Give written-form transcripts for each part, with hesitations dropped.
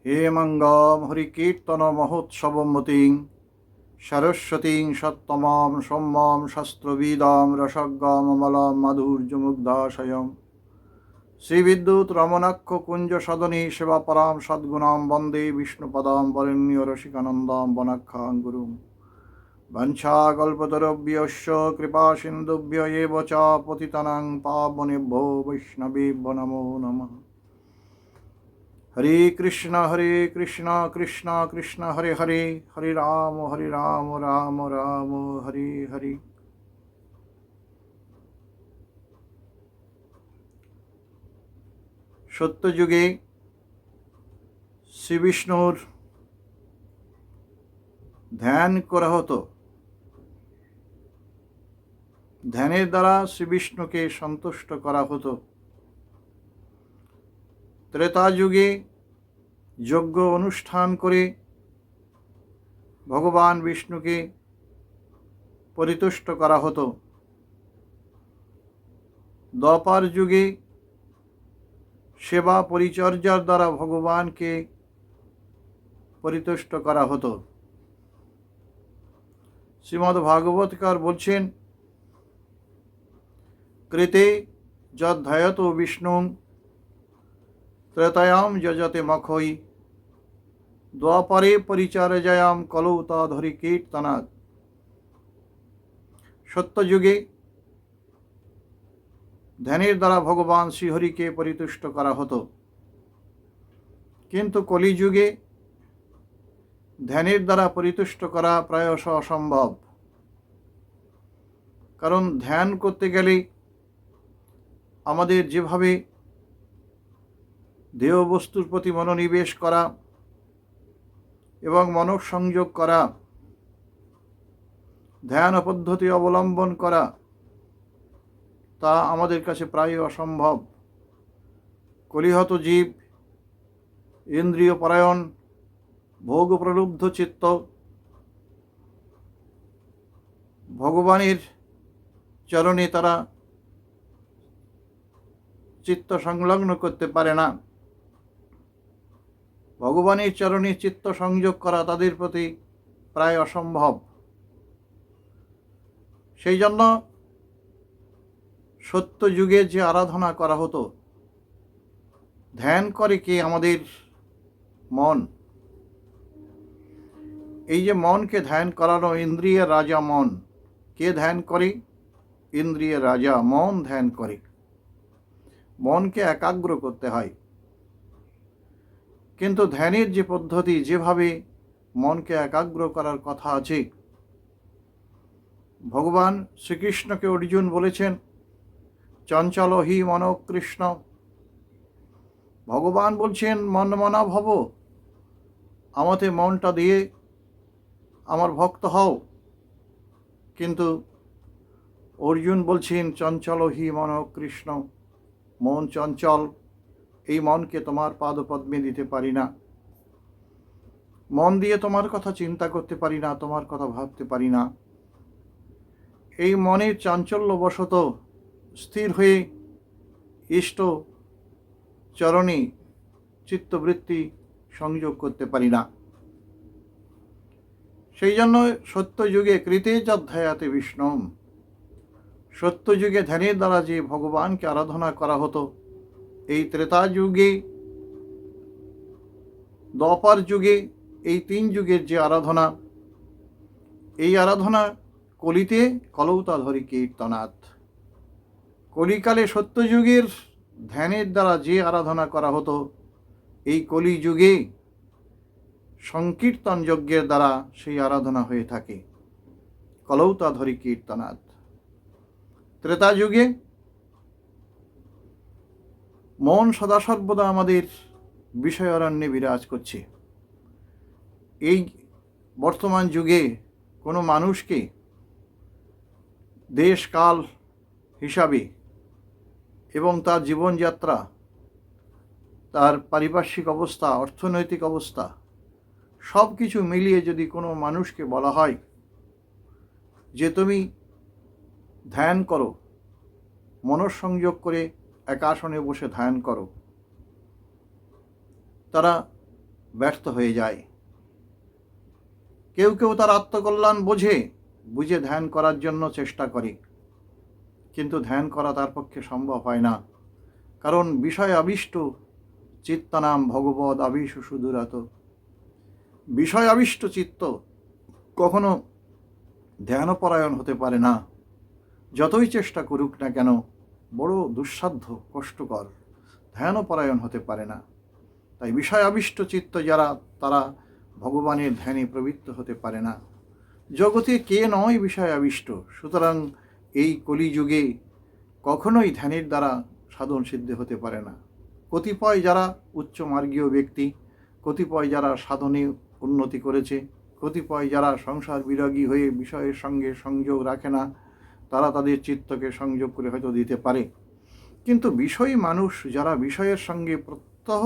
হেমঙ্গম হরিকীর্তন মহোৎসবমতীং সরস্বতীং সত্তমাং সৌম্যাং শাস্ত্রবিদাং রসজ্ঞামমলাং মাধুর্যমুগ্ধাশয়ং শ্রীবিদ্যুৎ রমণাক্ষ কুঞ্জ সদনী সেবাপরাং সদ্গুণাং বন্দে বিষ্ণুপদাং বরেণ্য রসিকানন্দাং বনাখ্যাং গুরুং বঞ্ছাকল্পতরুভ্যশ্চ কৃপাসিন্ধুভ্য এব চ পতিতানাং পাবনেভ্যো বৈষ্ণবেভ্যো নমো নমঃ। হরে কৃষ্ণ কৃষ্ণ কৃষ্ণ হরে হরে, হরে রাম রাম রাম হরে হরে। সত্যযুগে শ্রী বিষ্ণুর ধ্যান করা হতো। ধ্যানের দ্বারা শ্রী বিষ্ণুকে সন্তুষ্ট করা হতো। ত্রেতা যুগে যজ্ঞ অনুষ্ঠান করে ভগবান বিষ্ণুকে পরিতুষ্ট করা হতো। দ্বাপর যুগে সেবা পরিচর্যার দ্বারা ভগবানকে পরিতুষ্ট করা হতো। শ্রীমদ্ ভাগবতকার বলছেন, কৃতে যদ্ধায়ত বিষ্ণুং ত্রেতায়াম যজতে মখৈ দ্বাপরে পরিচর্যায়াম কলৌ তদ্হরি কীর্তনাৎ। সত্যযুগে ধ্যানের দ্বারা ভগবান শ্রীহরিকে পরিতুষ্ট করা হতো, কিন্তু কলিযুগে ধ্যানের দ্বারা পরিতুষ্ট করা প্রায়শ অসম্ভব। কারণ ধ্যান করতে গেলে আমাদের যেভাবে দেহ বস্তুর প্রতি মনোনিবেশ করা এবং মনঃসংযোগ করা, ধ্যান পদ্ধতি অবলম্বন করা, তা আমাদের কাছে প্রায় অসম্ভব। কলিহত জীব, ইন্দ্রিয় পরায়ণ, ভোগ প্রলুব্ধ চিত্ত ভগবানের চরণে তারা চিত্ত সংলগ্ন করতে পারে না। ভগবানের চরণে চিত্ত সংযোগ করা তাদের প্রতি প্রায় অসম্ভব। সেই জন্য সত্য যুগে যে আরাধনা করা হতো, ধ্যান করে কে? আমাদের মন। এই যে মনকে ধ্যান করানো, ইন্দ্রিয়ের রাজা মন। কে ধ্যান করে? ইন্দ্রিয়ের রাজা মন ধ্যান করে। মনকে একাগ্র করতে হয়। কিন্তু ধ্যানের যে পদ্ধতি, যেভাবে মনকে একাগ্র করার কথা আছে, ভগবান শ্রীকৃষ্ণকে অর্জুন বলেছেন, চঞ্চল হি মন কৃষ্ণ। ভগবান বলছেন, মনমনা ভব, আমাতে মনটা দিয়ে আমার ভক্ত হও। কিন্তু অর্জুন বলছেন, চঞ্চল হি মন কৃষ্ণ, মন চঞ্চল, এই মনকে তোমার পাদপদ্মে দিতে পারি না। মন দিয়ে তোমার কথা চিন্তা করতে পারি না, তোমার কথা ভাবতে পারি না। এই মনের চাঞ্চল্যবশত স্থির হয়ে ইষ্ট চরণে চিত্তবৃত্তি সংযোগ করতে পারি না। সেই জন্য সত্যযুগে কৃতে যদ্ধায়াতে বিষ্ণুম, সত্যযুগে ধ্যানের দ্বারা যে ভগবানকে আরাধনা করা হতো, এই ত্রেতা যুগে, দ্বাপর যুগে, এই 3 যুগের যে আরাধনা, এই আরাধনা কলিতে কলৌ তদ্হরি কীর্তনাৎ। কলিকালে সত্যযুগের ধ্যানের দ্বারা যে আরাধনা করা হতো, এই কলিযুগে সংকীর্তন যজ্ঞের দ্বারা সেই আরাধনা হয়ে থাকে, কলৌ তদ্হরি কীর্তনাৎ। ত্রেতা যুগে মন সদাসর্বদা আমাদের বিষয়ারণ্যে বিরাজ করছে। এই বর্তমান যুগে কোনো মানুষকে দেশ কাল হিসাবে এবং তার জীবনযাত্রা, তার পারিপার্শ্বিক অবস্থা, অর্থনৈতিক অবস্থা, সব কিছু মিলিয়ে যদি কোনো মানুষকে বলা হয় যে তুমি ধ্যান করো, মনঃসংযোগ করে একাসনে বসে ধ্যান করো, তারা ব্যর্থ হয়ে যায়। কেউ কেউ তার আত্মকল্যাণ বুঝে ধ্যান করার জন্য চেষ্টা করে, কিন্তু ধ্যান করা তার পক্ষে সম্ভব হয় না। কারণ বিষয় আবিষ্ট চিত্তানাম ভগবদ আবিষু সুদূরত। বিষয় আবিষ্ট চিত্ত কখনো ধ্যানপরায়ণ হতে পারে না। যতই চেষ্টা করুক না কেন, বড় দুঃসাধ্য, কষ্টকর, ধ্যানপরায়ণ হতে পারে না। তাই বিষয় আবিষ্ট চিত্ত যারা, তারা ভগবানের ধ্যানে প্রবৃত্ত হতে পারে না। জগতে কে নয় বিষয় আবিষ্ট। সুতরাং এই কলিযুগে কখনোই ধ্যানের দ্বারা সাধন সিদ্ধি হতে পারে না। কতিপয় যারা উচ্চ মার্গীয় ব্যক্তি, কতিপয় যারা সাধনে উন্নতি করেছে, কতিপয় যারা সংসার বিরাগী হয়ে বিষয়ের সঙ্গে সংযোগ রাখে না, তারা তাদের চিত্তকে সংযোগ করে হয়তো দিতে পারে। কিন্তু বিষয়ী মানুষ যারা বিষয়ের সঙ্গে প্রত্যহ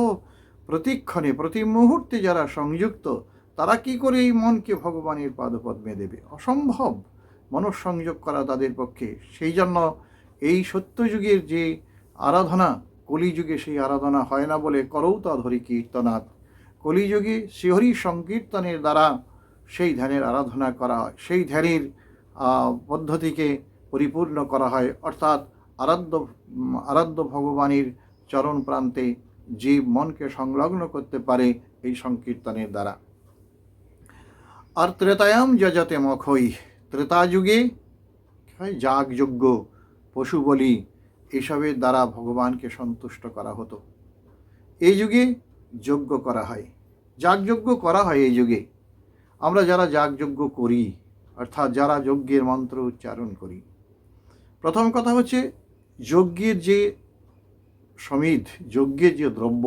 প্রতিক্ষণে প্রতি মুহূর্তে যারা সংযুক্ত, তারা কি করে এই মনকে ভগবানের পাদপদ্মে দেবে? অসম্ভব মনঃসংযোগ করা তাদের পক্ষে। সেই জন্য এই সত্যযুগের যে আরাধনা, কলিযুগে সেই আরাধনা হয় না বলে করৌতাধরি কীর্তনাথ। কলিযুগে শ্রীহরি সংকীর্তনের দ্বারা সেই ধ্যানের আরাধনা করা হয়, সেই ধ্যানের পদ্ধতিকে পরিপূর্ণ করা হয়। অর্থাৎ আরাধ্য ভগবানের চরণ প্রান্তে জীব মনকে সংলগ্ন করতে পারে এই সংকীর্তনের দ্বারা। আর ত্রেতায়াম যজতে মখই, ত্রেতা যুগে যাগযজ্ঞ, পশু বলি, এসবের দ্বারা ভগবানকে সন্তুষ্ট করা হতো। এই যুগে যজ্ঞ করা হয়, যাগযজ্ঞ করা হয়। এই যুগে আমরা যারা যাগযজ্ঞ করি, অর্থাৎ যারা যজ্ঞের মন্ত্র উচ্চারণ করি, প্রথম কথা হচ্ছে যজ্ঞের যে সমিধ, যজ্ঞের যে দ্রব্য,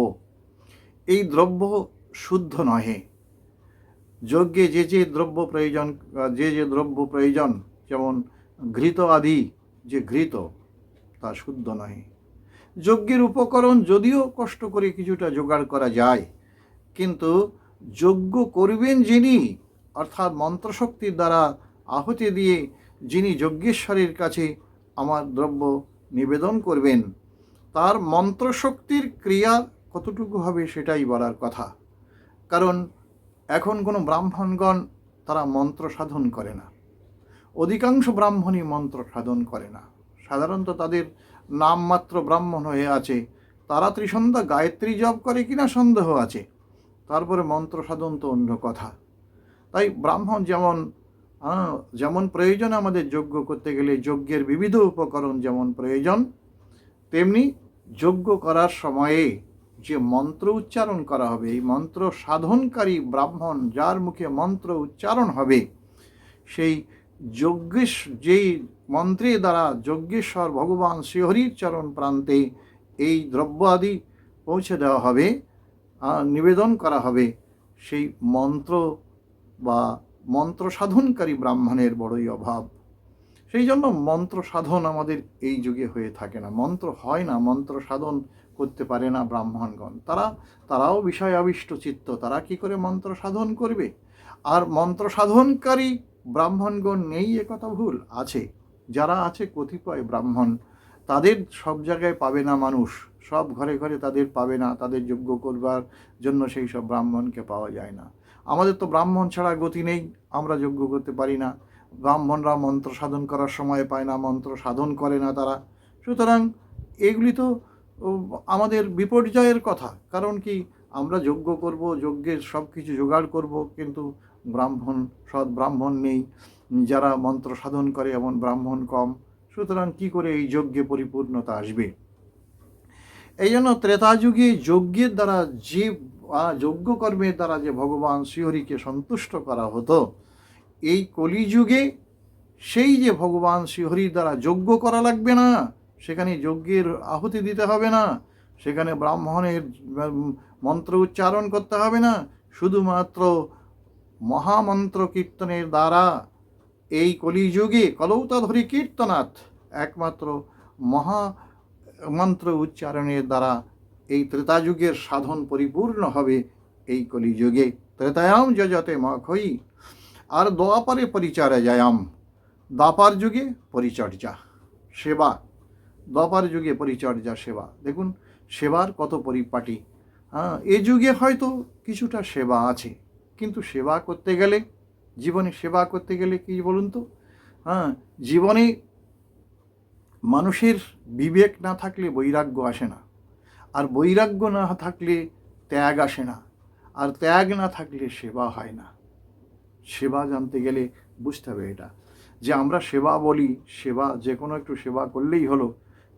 এই দ্রব্য শুদ্ধ নহে। যজ্ঞে যে দ্রব্য প্রয়োজন, যেমন ঘৃত আদি, যে ঘৃত, তা শুদ্ধ নহে। যজ্ঞের উপকরণ যদিও কষ্ট করে কিছুটা জোগাড় করা যায়, কিন্তু যজ্ঞ করবেন যিনি, অর্থাৎ মন্ত্রশক্তির দ্বারা আহুতি দিয়ে যিনি যজ্ঞেশ্বরের কাছে আমার দ্রব্য নিবেদন করবেন, তার মন্ত্রশক্তির ক্রিয়া কতটুকু হবে সেটাই বলার কথা। কারণ এখন কোনো ব্রাহ্মণগণ তারা মন্ত্র সাধন করে না। অধিকাংশ ব্রাহ্মণই মন্ত্র সাধন করে না। সাধারণত তাদের নামমাত্র ব্রাহ্মণ হয়ে আছে, তারা ত্রিসন্ধ্যা গায়ত্রী জপ করে কিনা সন্দেহ আছে, তারপরে মন্ত্র সাধন তো অন্য কথা। তাই ব্রাহ্মণ যেমন প্রয়োজন আমাদের যজ্ঞ করতে গেলে, যজ্ঞের বিবিধ উপকরণ যেমন প্রয়োজন, তেমনি যজ্ঞ করার সময়ে যে মন্ত্র উচ্চারণ করা হবে, এই মন্ত্র সাধনকারী ব্রাহ্মণ যার মুখে মন্ত্র উচ্চারণ হবে, সেই যেই মন্ত্রের দ্বারা যজ্ঞেশ্বর ভগবান শ্রীহরির চরণ প্রান্তে এই দ্রব্য আদি পৌঁছে দেওয়া হবে, নিবেদন করা হবে, সেই মন্ত্র বা মন্ত্র সাধনকারী ব্রাহ্মণের বড়ই অভাব। সেই জন্য মন্ত্র সাধন আমাদের এই যুগে হয়ে থাকে না, মন্ত্র হয় না, মন্ত্র সাধন করতে পারে না ব্রাহ্মণগণ। তারাও বিষয় আবিষ্ট চিত্ত, তারা কি করে মন্ত্র সাধন করবে? আর মন্ত্র সাধনকারী ব্রাহ্মণগণ নেই এ কথা ভুল, আছে। যারা আছে কতিপয় ব্রাহ্মণ, তাদের সব জায়গায় পাবে না মানুষ, সব ঘরে ঘরে তাদের পাবে না, তাদের যজ্ঞ করবার জন্য সেই সব ব্রাহ্মণকে পাওয়া যায় না। আমাদের তো ব্রাহ্মণ ছাড়া গতি নেই, আমরা যজ্ঞ করতে পারি না। ব্রাহ্মণরা মন্ত্র সাধন করার সময় পায় না, মন্ত্র সাধন করে না তারা। সুতরাং এগুলি তো আমাদের বিপর্যয়ের কথা। কারণ কি, আমরা যজ্ঞ করব, যজ্ঞের সব কিছু জোগাড় করব, কিন্তু সৎ ব্রাহ্মণ নেই, যারা মন্ত্র সাধন করে এমন ব্রাহ্মণ কম। সুতরাং কি করে এই যজ্ঞে পরিপূর্ণতা আসবে? এই জন্য ত্রেতা যুগে যজ্ঞের দ্বারা যে যজ্ঞ কর্মের দ্বারা যে ভগবান শ্রীহরিকে সন্তুষ্ট করা হতো, এই কলিযুগে সেই যে ভগবান শ্রীহরির দ্বারা যজ্ঞ করা লাগবে না, সেখানে যজ্ঞের আহুতি দিতে হবে না, সেখানে ব্রাহ্মণের মন্ত্র উচ্চারণ করতে হবে না, শুধুমাত্র মহামন্ত্র কীর্তনের দ্বারা এই কলিযুগে কলৌতাধরি কীর্তনাথ, একমাত্র মহামন্ত্র উচ্চারণের দ্বারা এই ত্রেতাযুগের সাধন পরিপূর্ণ হবে এই কলিযুগে। ত্রেতায়াম যজতে মখই, আর দ্বাপারে পরিচর্যায়াম, দ্বাপার যুগে পরিচর্যা সেবা, দ্বাপার যুগে পরিচর্যা সেবা। দেখুন সেবার কত পরিপাটি। হ্যাঁ, এ যুগে হয়তো কিছুটা সেবা আছে, কিন্তু সেবা করতে গেলে, জীবনে সেবা করতে গেলে কি বলুন তো, হ্যাঁ, জীবনে মানুষের বিবেক না থাকলে বৈরাগ্য আসে না, আর বৈরাগ্য না থাকলে ত্যাগ আসে না, আর ত্যাগ না থাকলে সেবা হয় না। সেবা জানতে গেলে বুঝতে হবে এটা, যে আমরা সেবা বলি, সেবা যে কোনো একটু সেবা করলেই হলো,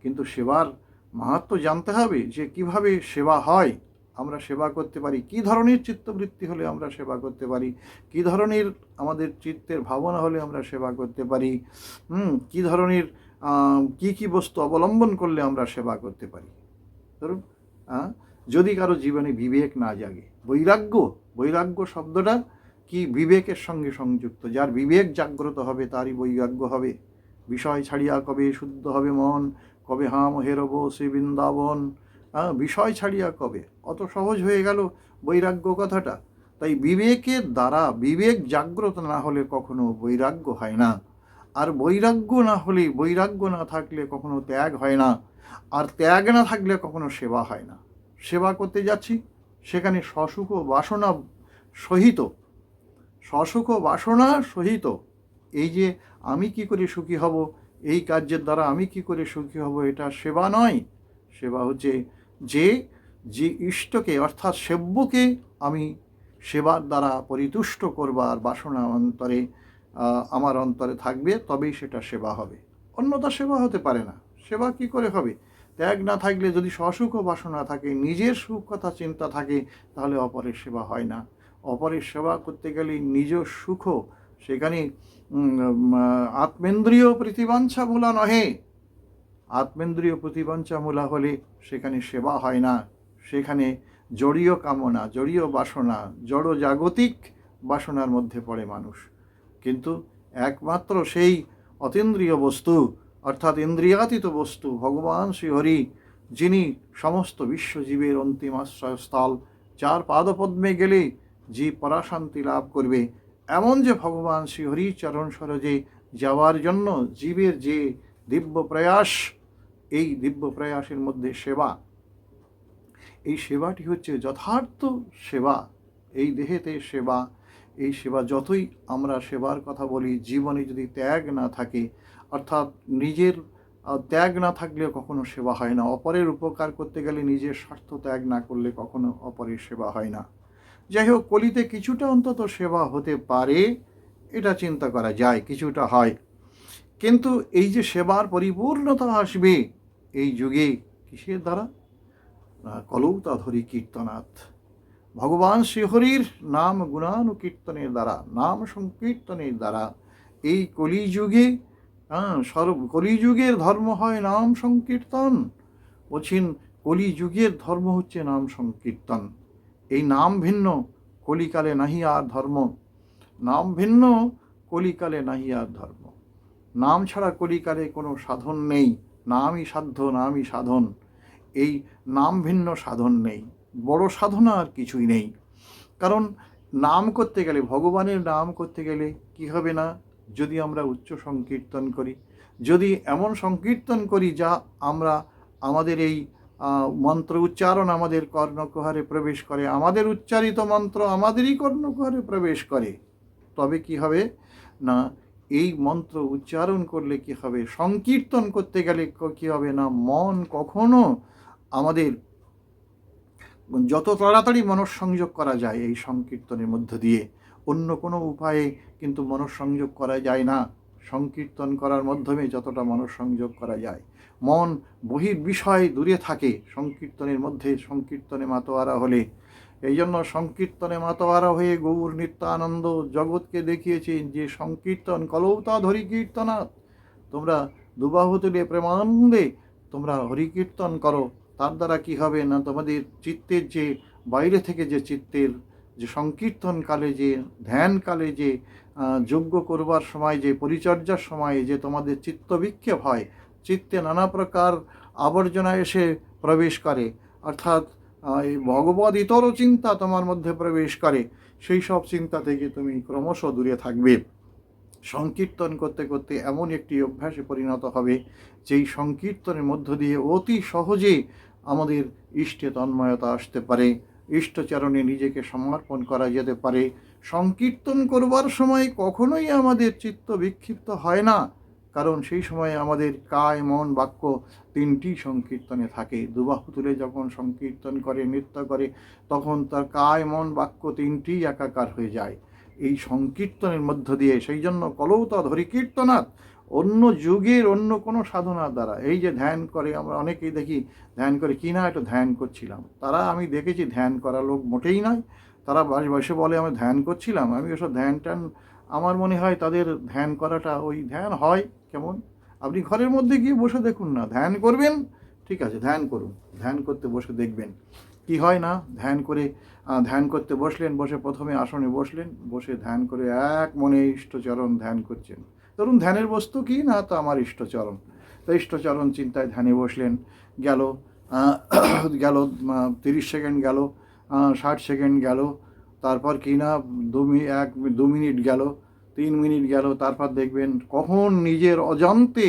কিন্তু সেবার মাহাত্ম্য জানতে হবে, যে কিভাবে সেবা হয়, আমরা সেবা করতে পারি, কি ধরনের চিত্তবৃত্তি হলে আমরা সেবা করতে পারি, কি ধরনের আমাদের চিত্তের ভাবনা হলে আমরা সেবা করতে পারি, কি ধরনের কি কি বস্তু অবলম্বন করলে আমরা সেবা করতে পারি। ধরুন, যদি কারো জীবনে বিবেক না জাগে, বৈরাগ্য, বৈরাগ্য শব্দটা কি বিবেকের সঙ্গে সংযুক্ত, যার বিবেক জাগ্রত হবে তারই বৈরাগ্য হবে। বিষয় ছাড়িয়া কবে শুদ্ধ হবে মন, কবে হাম হেরব সে বৃন্দাবন। বিষয় ছাড়িয়া কবে, অত সহজ হয়ে গেল বৈরাগ্য কথাটা। তাই বিবেকের দ্বারা, বিবেক জাগ্রত না হলে কখনো বৈরাগ্য হয় না, আর বৈরাগ্য না হলে, বৈরাগ্য না থাকলে কখনো ত্যাগ হয় না, আর ত্যাগ না থাকলে কখনো সেবা হয় না। সেবা করতে যাচ্ছি, সেখানে সসুখ বাসনা সহিত, সসুখ বাসনা সহিত, এই যে আমি কি করে সুখী হব, এই কার্যের দ্বারা আমি কি করে সুখী হব, এটা সেবা নয়। সেবা হচ্ছে যে যে ইষ্টকে অর্থাৎ সেব্যকে আমি সেবার দ্বারা পরিতুষ্ট করবার বাসনা অন্তরে, আমার অন্তরে থাকবে, তবেই সেটা সেবা হবে, অন্যথা সেবা হতে পারে না। সেবা কি করে হবে? ত্যাগ না থাকলে, যদি স্বসুখ বাসনা থাকে, নিজের সুখ কথা চিন্তা থাকে, তাহলে অপরের সেবা হয় না। অপরের সেবা করতে গেলে নিজ সুখ, সেখানে আত্মেন্দ্রিয় প্রতিবাঞ্ছা মূলা নহে, আত্মেন্দ্রিয় প্রতিবাঞ্ছা মূলা হলে সেখানে সেবা হয় না, সেখানে জড়ীয় কামনা, জড়ীয় বাসনা, জড় জাগতিক বাসনার মধ্যে পড়ে মানুষ। কিন্তু একমাত্র সেই অতীন্দ্রিয় বস্তু, অর্থাৎ ইন্দ্রিয়াতীত বস্তু ভগবান শ্রীহরি, যিনি সমস্ত বিশ্বজীবের অন্তিম আশ্রয়স্থল, যার পাদপদ্মে গেলে জীব পরাশান্তি লাভ করবে, এমন যে ভগবান শ্রীহরি চরণ সরোজে যাওয়ার জন্য জীবের যে দিব্য প্রয়াস, এই দিব্য প্রয়াসের মধ্যে সেবা, এই সেবাটি হচ্ছে যথার্থ সেবা। এই দেহেতে সেবা, এই সেবা যতই আমরা সেবার কথা বলি, জীবনে যদি ত্যাগ না থাকে, অর্থাৎ নিজের ত্যাগ না থাকলে কখনো সেবা হয় না। অপরের উপকার করতে গেলে নিজের স্বার্থ ত্যাগ না করলে কখনো অপরের সেবা হয় না। যাই হোক, কলিতে কিছুটা অন্তত সেবা হতে পারে, এটা চিন্তা করা যায়, কিছুটা হয়। কিন্তু এই যে সেবার পরিপূর্ণতা আসবে এই যুগে কিসের দ্বারা? কলৌতাধরি কীর্তনাথ, ভগবান শ্রীহরির নাম গুণানুকীর্তনের দ্বারা, নাম সংকীর্তনের দ্বারা। এই কলিযুগে, কলিযুগের ধর্ম হয় নাম সংকীর্তন। বলছেন কলিযুগের ধর্ম হচ্ছে নাম সংকীর্তন। এই নাম ভিন্ন, কলিকালে নাহি আর ধর্ম। নাম ভিন্ন, কলিকালে নাহি আর ধর্ম। নাম ছাড়া কলিকালে কোনো সাধন নেই, নামই সাধ্য, নামই সাধন। এই নাম ভিন্ন সাধন নেই, বড় সাধনা আর কিছুই নেই। কারণ নাম করতে গেলে, ভগবানের নাম করতে গেলে কি হবে না, যদি আমরা উচ্চ সংকীর্তন করি, যদি এমন সংকীর্তন করি যা আমরা, আমাদের এই মন্ত্র উচ্চারণ আমাদের কর্ণকুহরে প্রবেশ করে, আমাদের উচ্চারিত মন্ত্র আমাদেরই কর্ণকুহরে প্রবেশ করে, তবে কি হবে না, এই মন্ত্র উচ্চারণ করলে কি হবে, সংকীর্তন করতে গেলে কি হবে না, মন কখনো আমাদের যত তাড়াতাড়ি মনঃসংযোগ করা যায় এই সংকীর্তনের মধ্য দিয়ে, অন্য কোনো উপায়ে কিন্তু মনঃসংযোগ করা যায় না। সংকীর্তন করার মাধ্যমে যতটা মনঃসংযোগ করা যায়, মন বহির বিষয় দূরে থাকে সংকীর্তনের মধ্যে, সংকীর্তনে মাতোয়ারা হলে। এই জন্য সংকীর্তনে মাতোয়ারা হয়ে গৌর নিত্যানন্দ জগৎকে দেখিয়েছেন যে সংকীর্তন কলৌতা ধরি কীর্তনাথ, তোমরা দুবাহু তুলে প্রেমানন্দে তোমরা হরিকীর্তন করো। তার দ্বারা কি হবে না, তোমাদের চিত্তের যে বাইরে থেকে যে চিত্তের যে সংকীর্তনকালে, যে ধ্যানকালে, যে যজ্ঞ করবার সময়, যে পরিচর্যার সময় যে তোমাদের চিত্ত বিক্ষেপ হয়, চিত্তে নানা প্রকার আবর্জনা এসে প্রবেশ করে, অর্থাৎ এই ভগবদ ইতর চিন্তা তোমার মধ্যে প্রবেশ করে, সেই সব চিন্তা থেকে তুমি ক্রমশ দূরে থাকবে। সংকীর্তন করতে করতে এমন একটি অভ্যাসে পরিণত হবে, যেই সংকীর্তনের মধ্য দিয়ে অতি সহজে আমাদের ইষ্টে তন্ময়তা আসতে পারে, ইষ্টচরণে নিজেকে সমর্পণ করা যেতে পারে। সংকীর্তন করবার সময় কখনোই আমাদের চিত্ত বিক্ষিপ্ত হয় না, কারণ সেই সময় আমাদের কায় মন বাক্য তিনটি সংকীর্তনে থাকে। দুবাহু তুলে যখন সংকীর্তন করে, নৃত্য করে, তখন তার কায় মন বাক্য তিনটি একাকার হয়ে যায় এই সংকীর্তনের মধ্য দিয়ে। সেই জন্য কলৌতদ হরিকীর্তনাথ অন্য যুগের অন্য কোনো সাধনার দ্বারা, এই যে ধ্যান করে, আমরা অনেকেই দেখি ধ্যান করে কি না একটু ধ্যান করছিলাম, তারা আমি দেখেছি ধ্যান করা লোক মোটেই নয়। তারা বসে বলে আমি ধ্যান করছিলাম। আমি ওসব ধ্যান ট্যান, আমার মনে হয় তাদের ধ্যান করাটা ওই ধ্যান হয় কেমন। আপনি ঘরের মধ্যে গিয়ে বসে দেখুন না, ধ্যান করবেন ঠিক আছে, ধ্যান করুন, ধ্যান করতে বসে দেখবেন কি হয় না। ধ্যান করে ধ্যান করতে বসলেন, বসে প্রথমে আসনে বসলেন, বসে ধ্যান করে এক মনে ইষ্টচরণ ধ্যান করছেন। ধরুন ধ্যানের বস্তু কি না, তো আমার ইষ্টচরণ, তো ইষ্টচরণ চিন্তায় ধ্যানে বসলেন। গেল গেল 30 সেকেন্ড, গেল 60 সেকেন্ড, গেল তারপর কি না 2 মিনিট গেল, 3 মিনিট গেল, তারপর দেখবেন কখন নিজের অজান্তে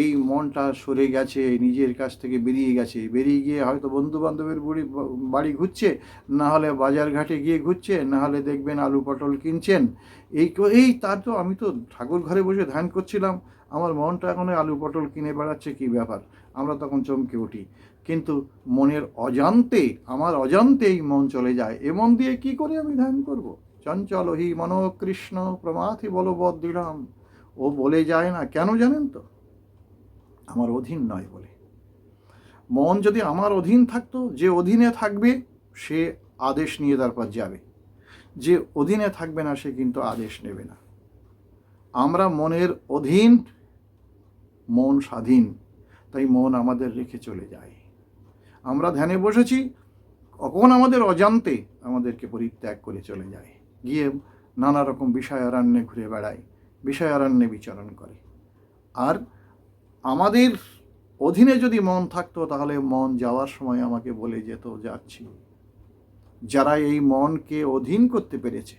এই মনটা সরে গেছে, নিজের কাছ থেকে বেরিয়ে গেছে, বেরিয়ে গিয়ে হয়তো বন্ধু বান্ধবের বাড়ি ঘুরছে, না হলে বাজার ঘাটে গিয়ে ঘুরছে, না হলে দেখবেন আলু পটল কিনছেন। এই তার তো আমি তো ঠাকুর ঘরে বসে ধ্যান করছিলাম, আমার মনটা এখন আলু পটল কিনে বেড়াচ্ছে, কি ব্যাপার। আমরা তখন চমকে উঠি, কিন্তু মনের অজান্তে, আমার অজান্তেই মন চলে যায়। এ মন দিয়ে কি করে আমি ধ্যান করব। চঞ্চল হি মনোকৃষ্ণ প্রমাথি বলবৎ দৃঢ়াম, ও বলে যায় না কেন জানেন তো, আমার অধীন নয় বলে। মন যদি আমার অধীন থাকতো, যে অধীনে থাকবে সে আদেশ নিয়ে তারপর যাবে, যে অধীনে থাকবে না সে কিন্তু আদেশ নেবে না। আমরা মনের অধীন, মন স্বাধীন, তাই মন আমাদের রেখে চলে যায়। আমরা ধ্যানে বসেছি, কখন আমাদের অজান্তে আমাদেরকে পরিত্যাগ করে চলে যায়, গিয়ে নানা রকম বিষয়ারণ্যে ঘুরে বেড়ায়, বিষয়ারণ্যে বিচরণ করে। আর আমাদের অধীনে যদি মন থাকতো, তাহলে মন যাওয়ার সময় আমাকে বলে যেত যাচ্ছি। যারা এই মনকে অধীন করতে পেরেছে,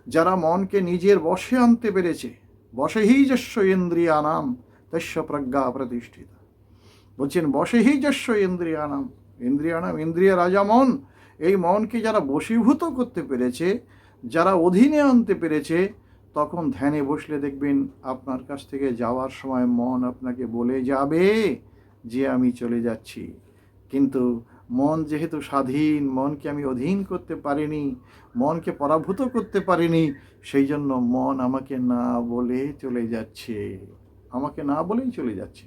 যারা মনকে নিজের বশে আনতে পেরেছে, বশেহি যস্য ইন্দ্রিয়ানাম তস্য প্রজ্ঞা প্রতিষ্ঠিতা, বলছেন বশেহি যস্য ইন্দ্রিয়ানাম, ইন্দ্রিয়ানাম ইন্দ্রিয় রাজা মন। এই মনকে যারা বশীভূত করতে পেরেছে, যারা অধীনে আনতে পেরেছে, তখন ধ্যানে বসলে দেখবেন আপনার কাছ থেকে যাওয়ার সময় মন আপনাকে বলে যাবে যে আমি চলে যাচ্ছি। কিন্তু মন যেহেতু স্বাধীন, মনকে আমি অধীন করতে পারিনি, মনকে পরাভূত করতে পারিনি, সেই জন্য মন আমাকে না বলে চলে যাচ্ছে, আমাকে না বলেই চলে যাচ্ছে।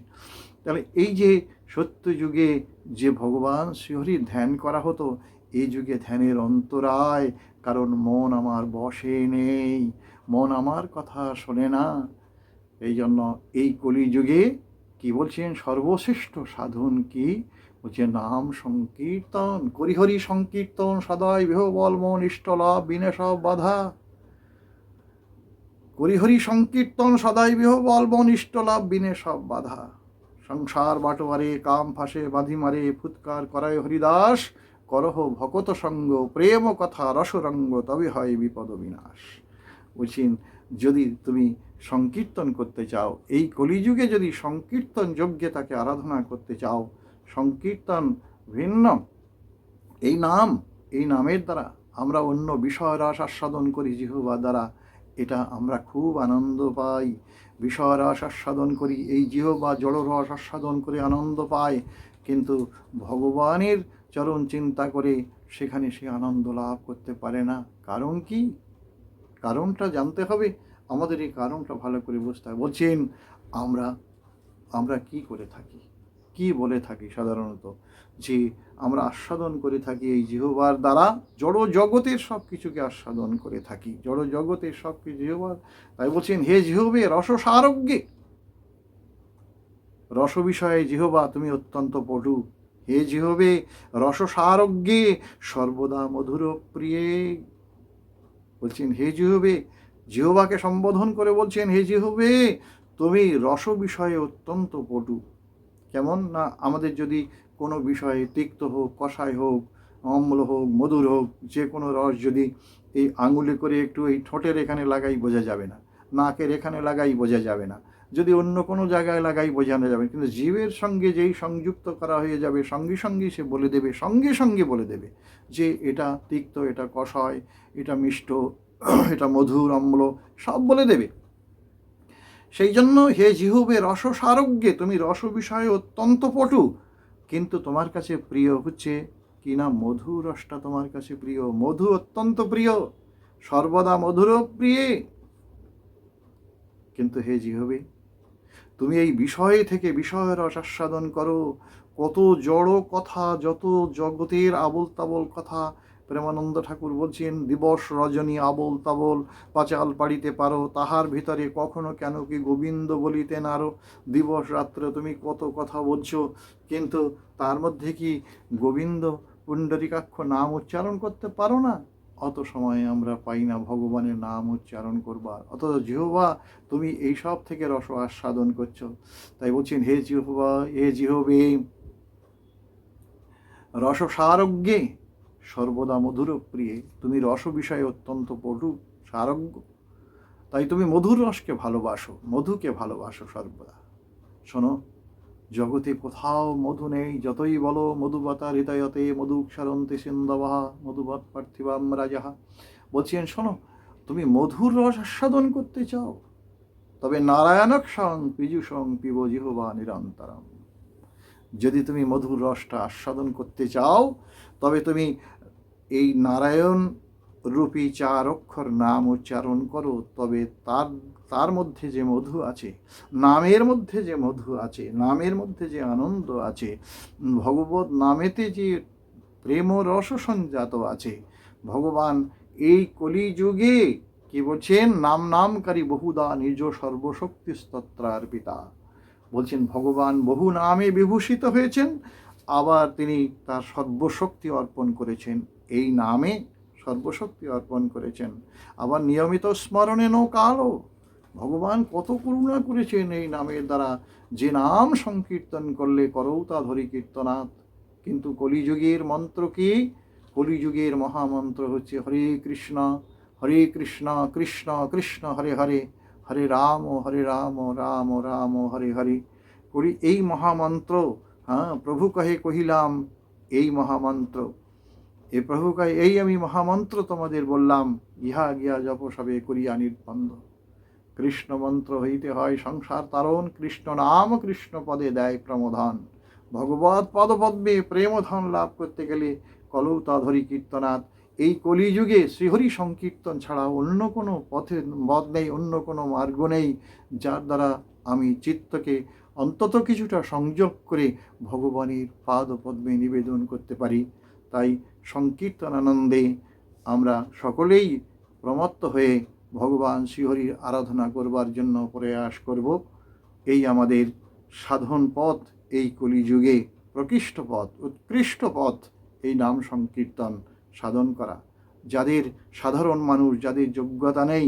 তাহলে এই যে সত্য যুগে যে ভগবান শ্রীহরির ধ্যান করা হতো, এই যুগে ধ্যানের অন্তরায়, কারণ মন আমার বশে নেই, মন আমার কথা শোনে না। এই জন্য এই কলিযুগে কি বলছেন, সর্বশ্রেষ্ঠ সাধন কি বলছে, নাম সংকীর্তন, করিহরি সংকীর্তন সদাই বিহবল মন ইষ্টলাভ বিনে সব বাধা। করিহরি সংকীর্তন সদাই বিহবল মন ইষ্টলাভ বিনে সব বাধা। সংসার বাটোয়ারে কাম ফাঁসে বাঁধি মারে, ফুৎকার করায় হরিদাস, করহ ভকত সঙ্গ প্রেম কথা রসরঙ্গ, তবে হয় বিপদ বিনাশ। বলছেন যদি তুমি সংকীর্তন করতে চাও, এই কলিযুগে যদি সংকীর্তন যজ্ঞে তাকে আরাধনা করতে চাও, সংকীর্তন ভিন্ন, এই নাম, এই নামের দ্বারা আমরা অন্য বিষয় রস আস্বাদন করি জিহ্বার দ্বারা, এটা আমরা খুব আনন্দ পাই। বিষয় রস আস্বাদন করি, এই জিহ্বা জড় রস আস্বাদন করে আনন্দ পায়, কিন্তু ভগবানের চরণ চিন্তা করে সেখানে সে আনন্দ লাভ করতে পারে না। কারণ কি? কারণটা জানতে হবে, আমাদের এই কারণটা ভালো করে বুঝতে হবে। বলছেন আমরা কি করে থাকি, কি বলে থাকি সাধারণত, যে আমরা আস্বাদন করে থাকি এই জিহ্বার দ্বারা, জড় জগতের সব কিছুকে আস্বাদন করে থাকি, জড় জগতের সব কিছু জিহ্বার। তাই বলছেন হে জিহ্বে রসসারোগ্যে, রস বিষয়ে জিহ্বা তুমি অত্যন্ত পটু। হে জিহ্বে রসসারোগ্যে সর্বদা মধুর প্রিয়ে। বলছেন হে জিহ্বে, জিহ্বাকে সম্বোধন করে বলছেন হে জিহ্বে তুমি রস বিষয়ে অত্যন্ত পটু। কেমন না, আমাদের যদি কোনো বিষয়ে তিক্ত হোক, কষায় হোক, অম্ল হোক, মধুর হোক, যে কোনো রস যদি এই আঙুলে করে একটু এই ঠোঁটের এখানে লাগাই বোঝা যাবে না, নাকের এখানে লাগাই বোঝা যাবে না, যদি অন্য কোনো জায়গায় লাগাই বোঝানো যাবে, কিন্তু জীবের সঙ্গে যেই সংযুক্ত করা হয়ে যাবে সঙ্গে সঙ্গেই সে বলে দেবে, সঙ্গে সঙ্গে বলে দেবে যে এটা তিক্ত, এটা কষায়, এটা মিষ্ট, এটা মধুর, অম্ল, সব বলে দেবে। সেই জন্য হে জিহুবে রস সারোগ্যে, তুমি রস বিষয়ে অত্যন্ত পটু, কিন্তু তোমার কাছে প্রিয় হচ্ছে কি না, মধু রসটা তোমার কাছে প্রিয়, মধু অত্যন্ত প্রিয়, সর্বদা মধুর প্রিয়ে। কিন্তু হে জিহবে, তুমি এই বিষয় থেকে বিষয়ের রস আস্বাদন করো, কত জড় কথা, যত জগতের আবোল তাবোল কথা। প্রেমানন্দ ঠাকুর বলছেন, দিবস রজনী আবোল তাবোল পাঁচাল পাড়িতে পারো, তাহার ভিতরে কখনো কেন কি গোবিন্দ বলিতে নারো। দিবস রাত্রে তুমি কত কথা বলছো, কিন্তু তার মধ্যে কি গোবিন্দ পুণ্ডরিকাক্ষ নাম উচ্চারণ করতে পারো না? অত সময় আমরা পাই না ভগবানের নাম উচ্চারণ করবার, অথচ জিহ্বা তুমি এইসব থেকে রস আস্বাদন করছো। তাই বলছেন, হে জিহ্বা, হে জিহ্বে রস সারোগ্যে সর্বদা মধুর প্রিয়ে, তুমি রস বিষয়ে অত্যন্ত পটু, সারোগ্য। তাই তুমি মধুর রসকে ভালোবাসো, মধুকে ভালোবাসো সর্বদা। শোনো, জগতে কোথাও মধু নেই, যতই বলো মধুবতা হৃদয়তে মধুক্ষরন্তে সিন্ধবহা মধুবৎ পার্থিবাম রাজাহা। বলছেন শোনো, তুমি মধুর রস আস্বাদন করতে চাও, তবে নারায়ণক সং পীযুষং পিব জিহ্বা নিরন্তরম। যদি তুমি মধুর রসটা আস্বাদন করতে চাও, তবে তুমি এই নারায়ণ রূপী 4 অক্ষর নাম উচ্চারণ করো, তবে তার মধ্যে যে মধু আছে, নামের মধ্যে যে মধু আছে, নামের মধ্যে যে আনন্দ আছে, ভগবত নামেতে যে প্রেম রস সঞ্জাত আছে, ভগবান এই কলিযুগে কি বলছেন, নাম নামকারী বহুদা নিজ সর্বশক্তি স্তোত্রার পিতা। বলছেন ভগবান বহু নামে বিভূষিত হয়েছেন, আবার তিনি তার সর্বশক্তি অর্পণ করেছেন, এই নামে সর্বশক্তি অর্পণ করেছেন। আবার নিয়মিত স্মরণে নৌকালো, ভগবান কত করুণা করেছেন এই নামের দ্বারা, যে নাম সংকীর্তন করলে করৌ তা ধরি কীর্তনাথ। কিন্তু কলিযুগের মন্ত্র কি? কলিযুগের মহামন্ত্র হচ্ছে হরে কৃষ্ণ কৃষ্ণ কৃষ্ণ হরে হরে, হরে রাম রাম রাম হরে হরে। করি এই মহামন্ত্র। হ্যাঁ, প্রভু কহে কহিলাম এই মহামন্ত্র, এ প্রভু কহে এই আমি মহামন্ত্র তোমাদের বললাম, ইহা গিয়া জপ সবে করিয়া নির্বন্ধ। কৃষ্ণ মন্ত্র হইতে হয় সংসার তারণ, কৃষ্ণ নাম কৃষ্ণ পদে দেয় প্রমোধন। ভগবৎ পদপদ্মে প্রেমধন লাভ করতে গেলে কলৌ তা ধরি কীর্তনাথ। এই কলিযুগে শ্রীহরি সংকীর্তন ছাড়া অন্য কোনো পথ নেই, অন্য কোনো মার্গ নেই, যার দ্বারা আমি চিত্তকে অন্তত কিছুটা সংযোগ করে ভগবানের পাদপদ্মে নিবেদন করতে পারি। তাই সংকীর্তন আনন্দে আমরা সকলেই প্রমত্ত হয়ে ভগবান শ্রীহরির আরাধনা করবার জন্য প্রয়াস করব। এই আমাদের সাধন পথ, এই কলিযুগে প্রকৃষ্ট পথ, উৎকৃষ্ট পথ, এই নাম সংকীর্তন সাধন করা। যাদের সাধারণ মানুষ, যাদের যোগ্যতা নেই,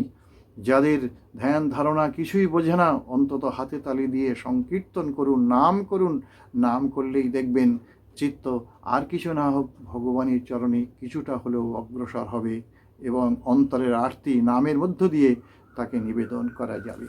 যাদের ধ্যান ধারণা কিছুই বোঝে না, অন্তত হাতে তালি দিয়ে সংকীর্তন করুন, নাম করুন। নাম করলেই দেখবেন চিত্ত আর কিছু না হোক ভগবানের চরণে কিছুটা হলেও অগ্রসর হবে, এবং অন্তরের আরতি নামের মধ্য দিয়ে তাকে নিবেদন করা যাবে।